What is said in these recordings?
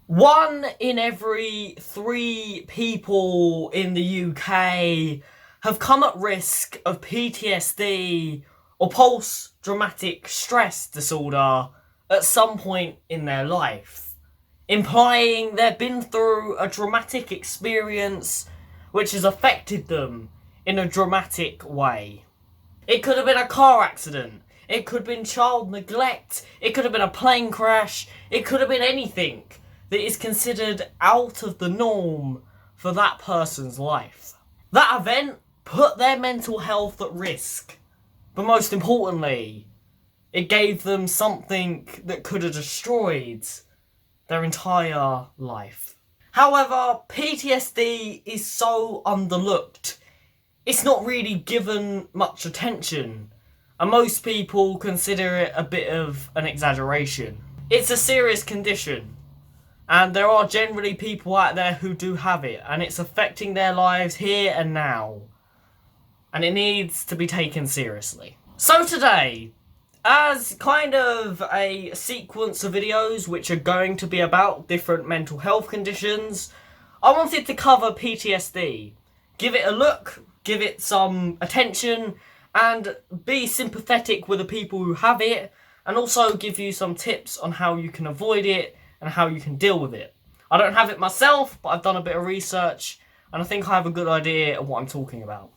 One in every 3 people in the UK have come at risk of PTSD or post-traumatic stress disorder at some point in their life, implying they've been through a dramatic experience which has affected them in a dramatic way. It could have been a car accident, it could have been child neglect, it could have been a plane crash, it could have been anything that is considered out of the norm for that person's life. That event put their mental health at risk, but most importantly, it gave them something that could have destroyed their entire life. However, PTSD is so underlooked. It's not really given much attention, and most people consider it a bit of an exaggeration. It's a serious condition, and there are generally people out there who do have it, and it's affecting their lives here and now, and it needs to be taken seriously. So today, as kind of a sequence of videos which are going to be about different mental health conditions, I wanted to cover PTSD, give it a look, give it some attention, and be sympathetic with the people who have it, and also give you some tips on how you can avoid it and how you can deal with it. I don't have it myself, but I've done a bit of research, and I think I have a good idea of what I'm talking about.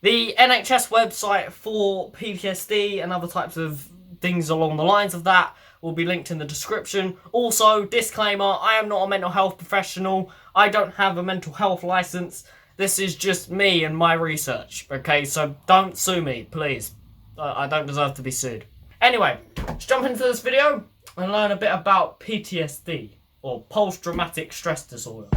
The NHS website for PTSD and other types of things along the lines of that will be linked in the description. Also, disclaimer, I am not a mental health professional. I don't have a mental health license. This is just me and my research, okay? So don't sue me, please. I don't deserve to be sued. Anyway, let's jump into this video and learn a bit about PTSD, or post-traumatic stress disorder.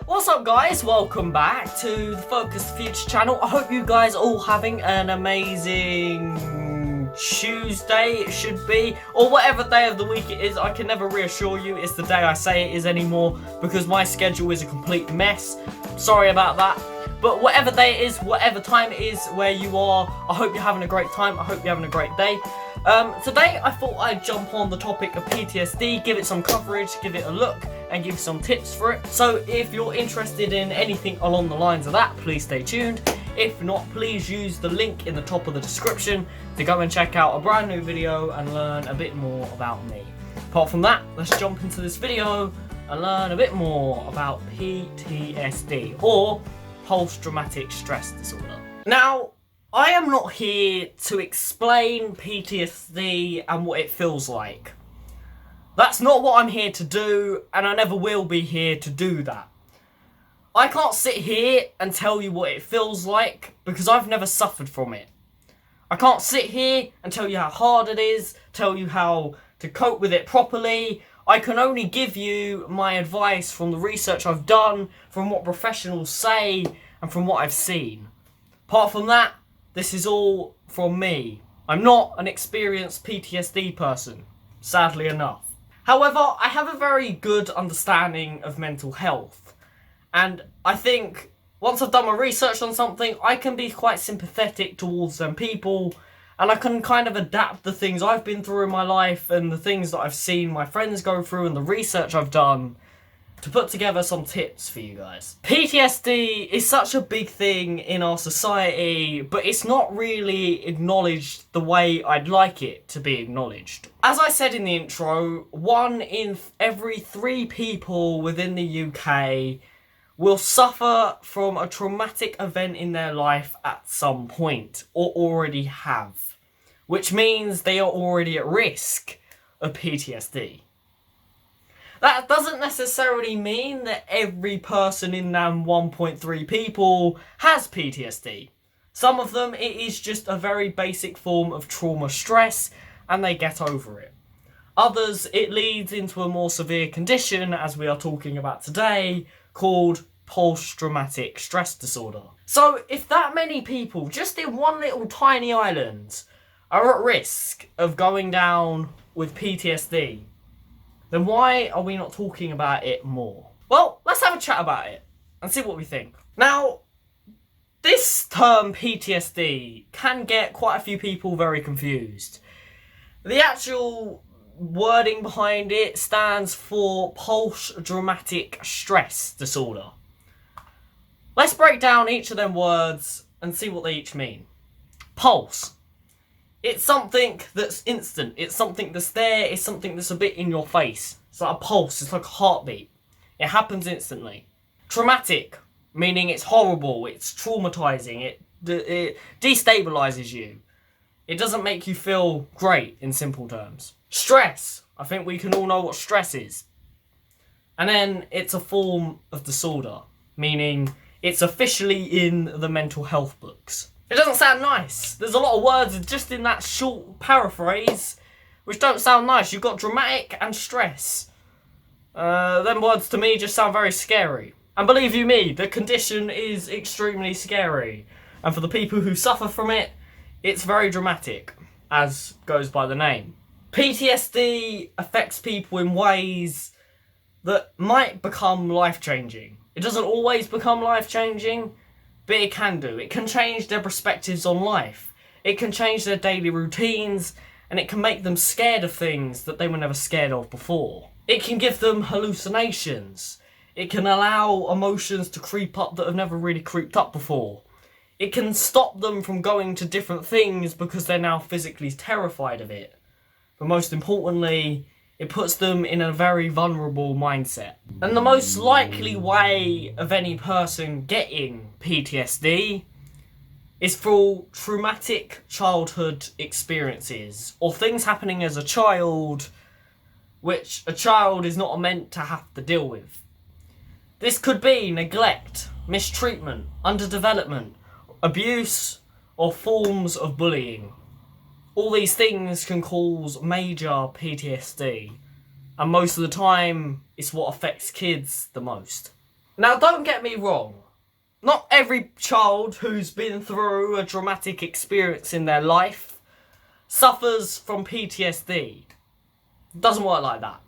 What's up guys, welcome back to the Focus Future channel. I hope you guys are all having an amazing Tuesday, it should be, or whatever day of the week it is. I can never reassure you it's the day I say it is anymore, because my schedule is a complete mess. Sorry about that. But whatever day it is, whatever time it is where you are, I hope you're having a great time. I hope you're having a great day. Today I thought I'd jump on the topic of PTSD, give it some coverage, give it a look, and give some tips for it. So if you're interested in anything along the lines of that, please stay tuned. If not, please use the link in the top of the description to go and check out a brand new video and learn a bit more about me. Apart from that, let's jump into this video and learn a bit more about PTSD, or post-traumatic stress disorder. Now, I am not here to explain PTSD and what it feels like. That's not what I'm here to do, and I never will be here to do that. I can't sit here and tell you what it feels like, because I've never suffered from it. I can't sit here and tell you how hard it is, tell you how to cope with it properly. I can only give you my advice from the research I've done, from what professionals say, and from what I've seen. Apart from that, this is all from me. I'm not an experienced PTSD person, sadly enough. However, I have a very good understanding of mental health, and I think once I've done my research on something, I can be quite sympathetic towards them people, and I can kind of adapt the things I've been through in my life and the things that I've seen my friends go through and the research I've done to put together some tips for you guys. PTSD is such a big thing in our society, but it's not really acknowledged the way I'd like it to be acknowledged. As I said in the intro, 1 in every 3 people within the UK will suffer from a traumatic event in their life at some point, or already have, which means they are already at risk of PTSD. That doesn't necessarily mean that every person in them 1.3 people has PTSD. Some of them, it is just a very basic form of trauma stress, and they get over it. Others, it leads into a more severe condition, as we are talking about today, called post-traumatic stress disorder. So if that many people, just in one little tiny island, are at risk of going down with PTSD, then why are we not talking about it more? Well, let's have a chat about it. and see what we think. Now, this term PTSD can get quite a few people very confused. The actual wording behind it stands for post-traumatic stress disorder. Let's break down each of them words and see what they each mean. Pulse. It's something that's instant. It's something that's there. It's something that's a bit in your face. It's like a pulse. It's like a heartbeat. It happens instantly. Traumatic, meaning it's horrible. It's traumatizing. It destabilizes you. It doesn't make you feel great, in simple terms. Stress. I think we can all know what stress is. And then it's a form of disorder, meaning it's officially in the mental health books. It doesn't sound nice. There's a lot of words just in that short paraphrase which don't sound nice. You've got dramatic and stress. Them words to me just sound very scary. And believe you me, the condition is extremely scary. And for the people who suffer from it, it's very dramatic, as goes by the name. PTSD affects people in ways that might become life-changing. It doesn't always become life-changing, but it can do. It can change their perspectives on life. It can change their daily routines, and it can make them scared of things that they were never scared of before. It can give them hallucinations. It can allow emotions to creep up that have never really creeped up before. It can stop them from going to different things because they're now physically terrified of it. But most importantly, it puts them in a very vulnerable mindset. And the most likely way of any person getting PTSD is through traumatic childhood experiences, or things happening as a child which a child is not meant to have to deal with. This could be neglect, mistreatment, underdevelopment, abuse, or forms of bullying. All these things can cause major PTSD, and most of the time, it's what affects kids the most. Now, don't get me wrong. Not every child who's been through a traumatic experience in their life suffers from PTSD. It doesn't work like that.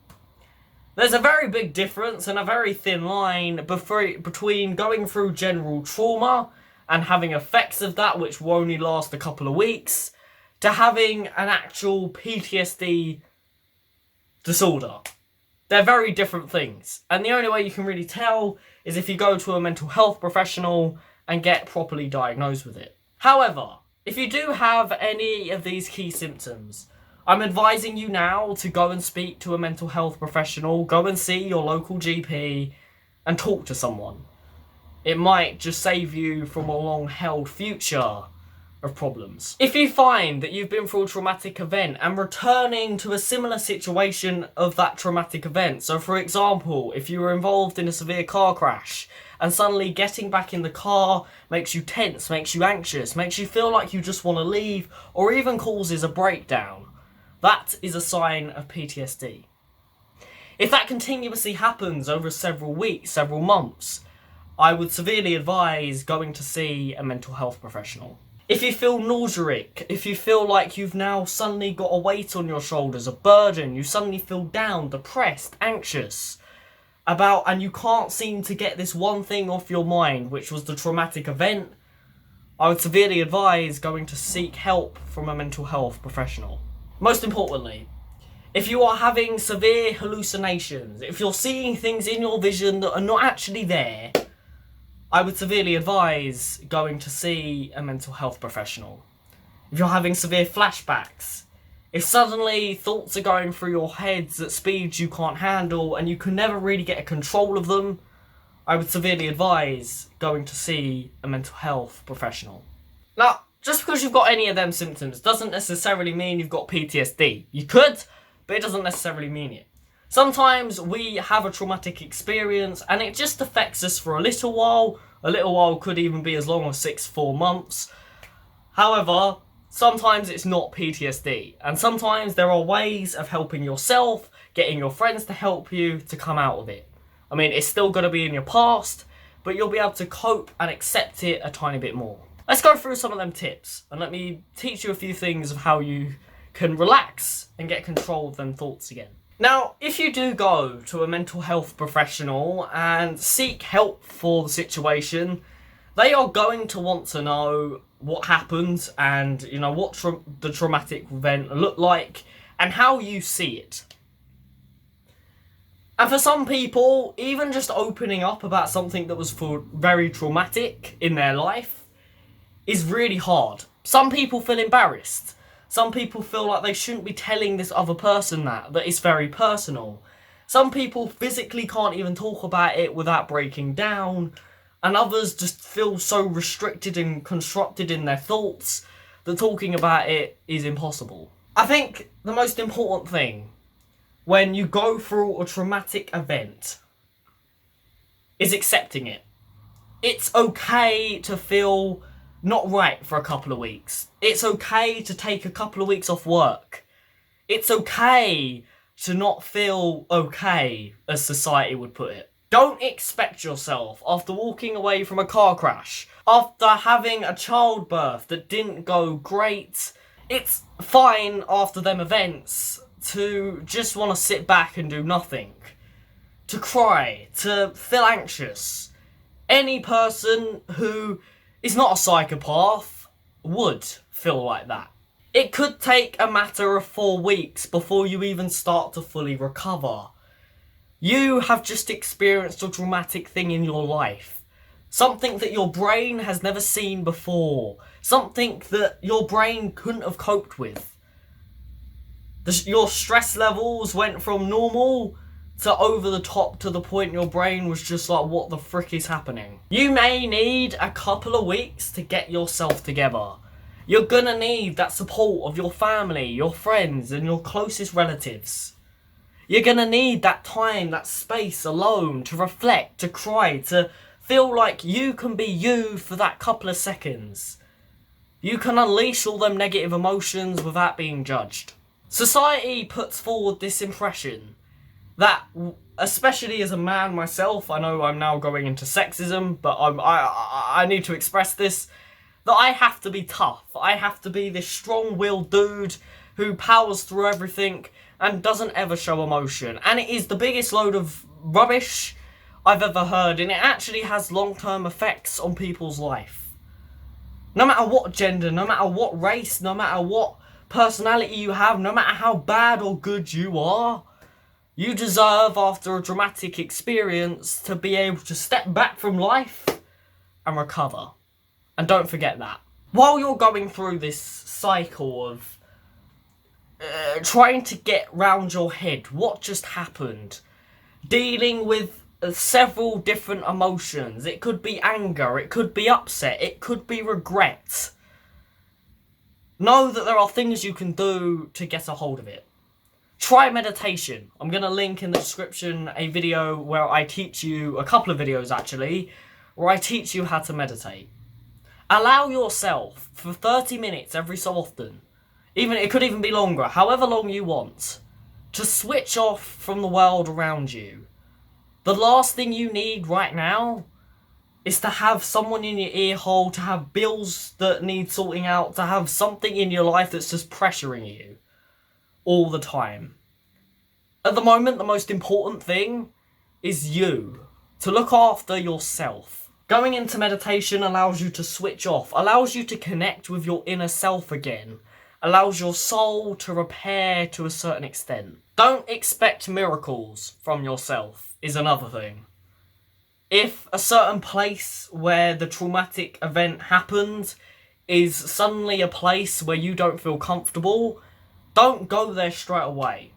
There's a very big difference and a very thin line between going through general trauma and having effects of that which will only last a couple of weeks, to having an actual PTSD disorder. They're very different things. And the only way you can really tell is if you go to a mental health professional and get properly diagnosed with it. However, if you do have any of these key symptoms, I'm advising you now to go and speak to a mental health professional, go and see your local GP and talk to someone. It might just save you from a long-held future of problems. If you find that you've been through a traumatic event and returning to a similar situation of that traumatic event, so for example, if you were involved in a severe car crash and suddenly getting back in the car makes you tense, makes you anxious, makes you feel like you just want to leave, or even causes a breakdown, that is a sign of PTSD. If that continuously happens over several weeks, several months, I would severely advise going to see a mental health professional. If you feel nauseous, if you feel like you've now suddenly got a weight on your shoulders, a burden, you suddenly feel down, depressed, anxious, and you can't seem to get this one thing off your mind, which was the traumatic event, I would severely advise going to seek help from a mental health professional. Most importantly, if you are having severe hallucinations, if you're seeing things in your vision that are not actually there, I would severely advise going to see a mental health professional. If you're having severe flashbacks, if suddenly thoughts are going through your heads at speeds you can't handle and you can never really get a control of them, I would severely advise going to see a mental health professional. Now, just because you've got any of them symptoms doesn't necessarily mean you've got PTSD. You could, but it doesn't necessarily mean it. Sometimes we have a traumatic experience and it just affects us for a little while. A little while could even be as long as 4 months. However, sometimes it's not PTSD. And sometimes there are ways of helping yourself, getting your friends to help you to come out of it. I mean, it's still going to be in your past, but you'll be able to cope and accept it a tiny bit more. Let's go through some of them tips and let me teach you a few things of how you can relax and get control of them thoughts again. Now, if you do go to a mental health professional and seek help for the situation, they are going to want to know what happened and, what the traumatic event looked like and how you see it. And for some people, even just opening up about something that was very traumatic in their life is really hard. Some people feel embarrassed. Some people feel like they shouldn't be telling this other person that it's very personal. Some people physically can't even talk about it without breaking down. And others just feel so restricted and constructed in their thoughts that talking about it is impossible. I think the most important thing when you go through a traumatic event is accepting it. It's okay to feel not right for a couple of weeks. It's okay to take a couple of weeks off work. It's okay to not feel okay, as society would put it. Don't expect yourself, after walking away from a car crash, after having a childbirth that didn't go great, it's fine after them events to just want to sit back and do nothing. To cry, to feel anxious. Any person who is not a psychopath would feel like that. It could take a matter of 4 weeks before you even start to fully recover. You have just experienced a traumatic thing in your life. Something that your brain has never seen before. Something that your brain couldn't have coped with. Your stress levels went from normal to over the top to the point your brain was just like, what the frick is happening? You may need a couple of weeks to get yourself together. You're gonna need that support of your family, your friends, and your closest relatives. You're gonna need that time, that space alone to reflect, to cry, to feel like you can be you for that couple of seconds. You can unleash all them negative emotions without being judged. Society puts forward this impression that, especially as a man myself, I know I'm now going into sexism, but I need to express this, that I have to be tough. I have to be this strong-willed dude who powers through everything and doesn't ever show emotion. And it is the biggest load of rubbish I've ever heard, and it actually has long-term effects on people's life. No matter what gender, no matter what race, no matter what personality you have, no matter how bad or good you are, you deserve, after a dramatic experience, to be able to step back from life and recover. And don't forget that. While you're going through this cycle of trying to get round your head what just happened, dealing with several different emotions, it could be anger, it could be upset, it could be regret, know that there are things you can do to get a hold of it. Try meditation. I'm going to link in the description a video where I teach you, a couple of videos actually, where I teach you how to meditate. Allow yourself for 30 minutes every so often, it could even be longer, however long you want, to switch off from the world around you. The last thing you need right now is to have someone in your ear hole, to have bills that need sorting out, to have something in your life that's just pressuring you all the time. At the moment, the most important thing is you, to look after yourself. Going into meditation allows you to switch off, allows you to connect with your inner self again, allows your soul to repair to a certain extent. Don't expect miracles from yourself is another thing. If a certain place where the traumatic event happened is suddenly a place where you don't feel comfortable, don't go there straight away.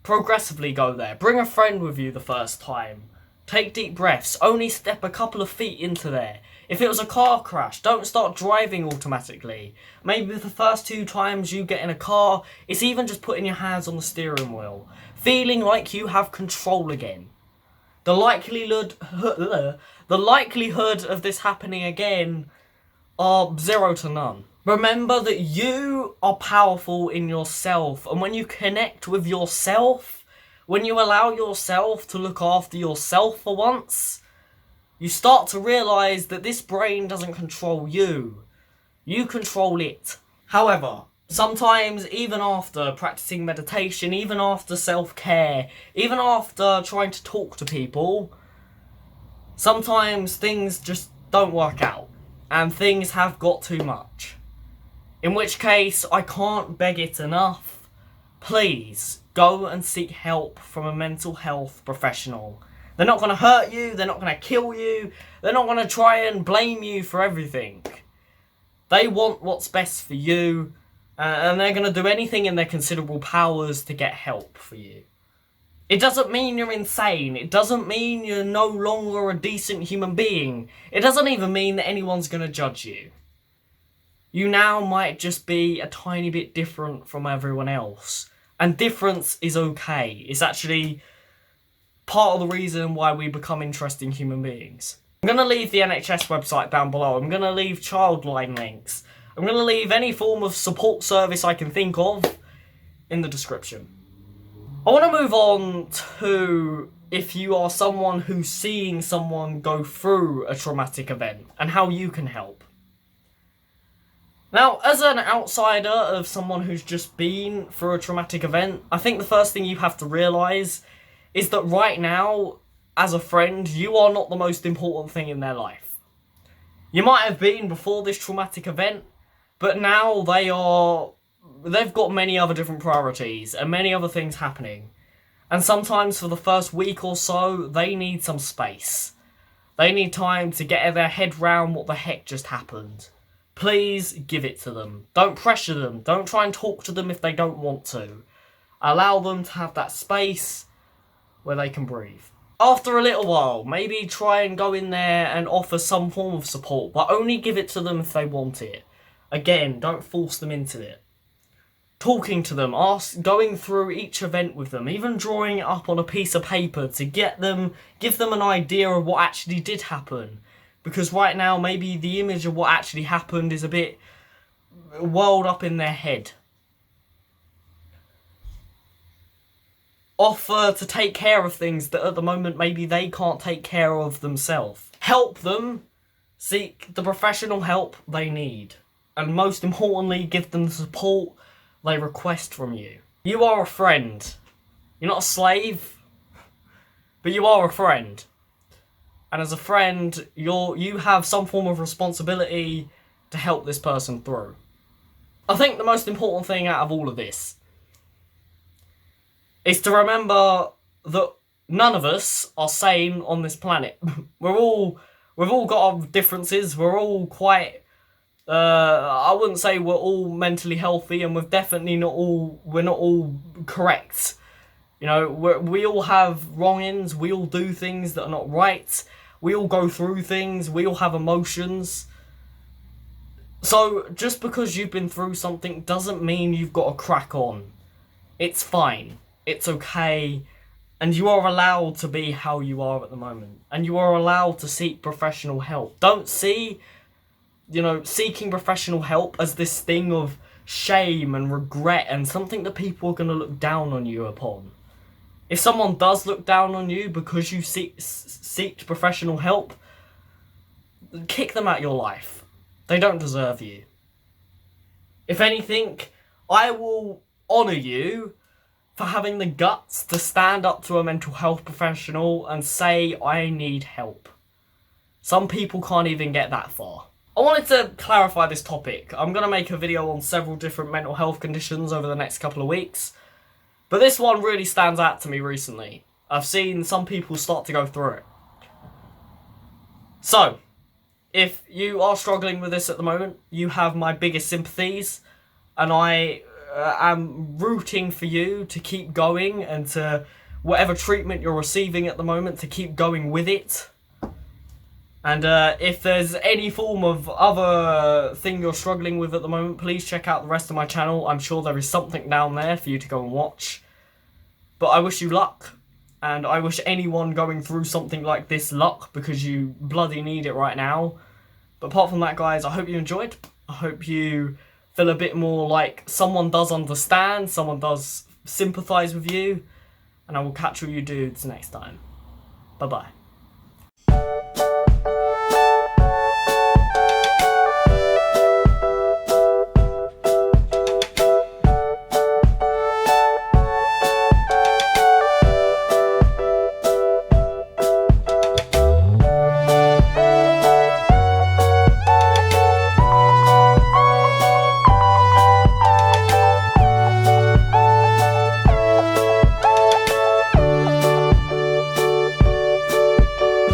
Progressively go there. Bring a friend with you the first time. Take deep breaths. Only step a couple of feet into there. If it was a car crash, don't start driving automatically. Maybe the first 2 times you get in a car, it's even just putting your hands on the steering wheel. Feeling like you have control again. The likelihood of this happening again are 0 to none. Remember that you are powerful in yourself, and when you connect with yourself, when you allow yourself to look after yourself for once, you start to realise that this brain doesn't control you. You control it. However, Sometimes, even after practicing meditation, even after self-care, even after trying to talk to people, sometimes things just don't work out, and things have got too much. In which case, I can't beg it enough. Please, go and seek help from a mental health professional. They're not going to hurt you, they're not going to kill you, they're not going to try and blame you for everything. They want what's best for you, and they're going to do anything in their considerable powers to get help for you. It doesn't mean you're insane. It doesn't mean you're no longer a decent human being. It doesn't even mean that anyone's going to judge you. You now might just be a tiny bit different from everyone else. And difference is okay. It's actually part of the reason why we become interesting human beings. I'm going to leave the NHS website down below. I'm going to leave Childline links. I'm going to leave any form of support service I can think of in the description. I want to move on to if you are someone who's seeing someone go through a traumatic event and how you can help. Now, as an outsider of someone who's just been through a traumatic event, I think the first thing you have to realise is that right now, as a friend, you are not the most important thing in their life. You might have been before this traumatic event, but now they've got many other different priorities and many other things happening. And sometimes for the first week or so, they need some space. They need time to get their head round what the heck just happened. Please give it to them. Don't pressure them. Don't try and talk to them if they don't want to. Allow them to have that space where they can breathe. After a little while, maybe try and go in there and offer some form of support, but only give it to them if they want it. Again, don't force them into it. Talking to them, going through each event with them, even drawing it up on a piece of paper to give them an idea of what actually did happen. Because right now, maybe the image of what actually happened is a bit whirled up in their head. Offer to take care of things that at the moment maybe they can't take care of themselves. Help them seek the professional help they need. And most importantly, give them the support they request from you. You are a friend. You're not a slave, but you are a friend. And as a friend, you have some form of responsibility to help this person through. I think the most important thing out of all of this is to remember that none of us are sane on this planet. We've all got our differences. We're all quite I wouldn't say we're all mentally healthy, and we're not all correct. You know, we all have wrongings. We all do things that are not right. We all go through things. We all have emotions. So just because you've been through something doesn't mean you've got to crack on. It's fine. It's okay. And you are allowed to be how you are at the moment. And you are allowed to seek professional help. Don't see, seeking professional help as this thing of shame and regret and something that people are going to look down on you upon. If someone does look down on you because you seek professional help, kick them out of your life. They don't deserve you. If anything, I will honour you for having the guts to stand up to a mental health professional and say, I need help. Some people can't even get that far. I wanted to clarify this topic. I'm going to make a video on several different mental health conditions over the next couple of weeks. But this one really stands out to me recently. I've seen some people start to go through it. So, if you are struggling with this at the moment, you have my biggest sympathies. And I am rooting for you to keep going and to whatever treatment you're receiving at the moment, to keep going with it. And if there's any form of other thing you're struggling with at the moment, please check out the rest of my channel. I'm sure there is something down there for you to go and watch. But I wish you luck. And I wish anyone going through something like this luck, because you bloody need it right now. But apart from that, guys, I hope you enjoyed. I hope you feel a bit more like someone does understand, someone does sympathise with you. And I will catch all you dudes next time. Bye-bye.